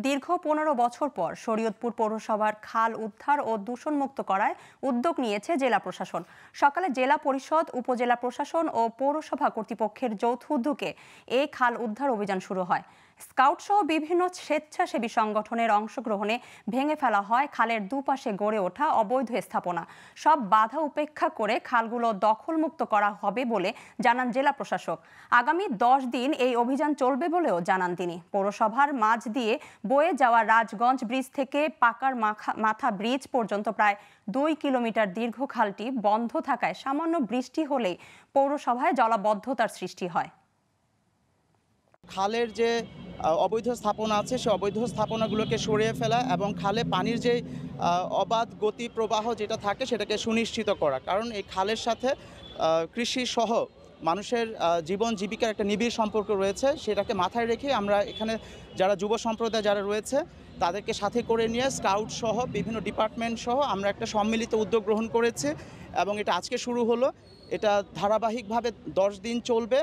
দীর্ঘ ১৫ বছর পর শরীয়তপুর পৌরসভার খাল উদ্ধার ও দূষণমুক্ত করায় উদ্যোগ নিয়েছে জেলা প্রশাসন। সকালে জেলা পরিষদ, উপজেলা প্রশাসন ও পৌরসভা কর্তৃপক্ষের যৌথ উদ্যোগে এই খাল উদ্ধার অভিযান শুরু হয়। স্কাউট সহ বিভিন্ন স্বেচ্ছাসেবী সংগঠনের অংশগ্রহণে ভেঙে ফেলা হয় খালের দুপাশে গড়ে ওঠা অবৈধ স্থাপনা। সব বাধা উপেক্ষা করে খালগুলো দখলমুক্ত করা হবে বলে জানান জেলা প্রশাসক। আগামী ১০ দিন এই অভিযান চলবে বলেও জানান তিনি। পৌরসভার মাঝ দিয়ে বয়ে যাওয়া রাজগঞ্জ ব্রিজ থেকে পাকার মাথা ব্রিজ পর্যন্ত প্রায় ২ কিলোমিটার দীর্ঘ খালটি বন্ধ থাকায় সামান্য বৃষ্টি হলেই পৌরসভায় জলাবদ্ধতার সৃষ্টি হয়। খালের যে অবৈধ স্থাপনা আছে সেই অবৈধ স্থাপনাগুলোকে সরিয়ে ফেলা এবং খালে পানির যে অবাধ গতি প্রবাহ যেটা থাকে সেটাকে সুনিশ্চিত করা, কারণ এই খালের সাথে কৃষি সহ মানুষের জীবন জীবিকার একটা নিবিড় সম্পর্ক রয়েছে। সেটাকে মাথায় রেখে আমরা এখানে যারা যুব সম্প্রদায় যারা রয়েছে তাদেরকে সাথে করে নিয়ে স্কাউট সহ বিভিন্ন ডিপার্টমেন্ট সহ আমরা একটা সম্মিলিত উদ্যোগ গ্রহণ করেছি এবং এটা আজকে শুরু হলো। এটা ধারাবাহিকভাবে 10 দিন চলবে।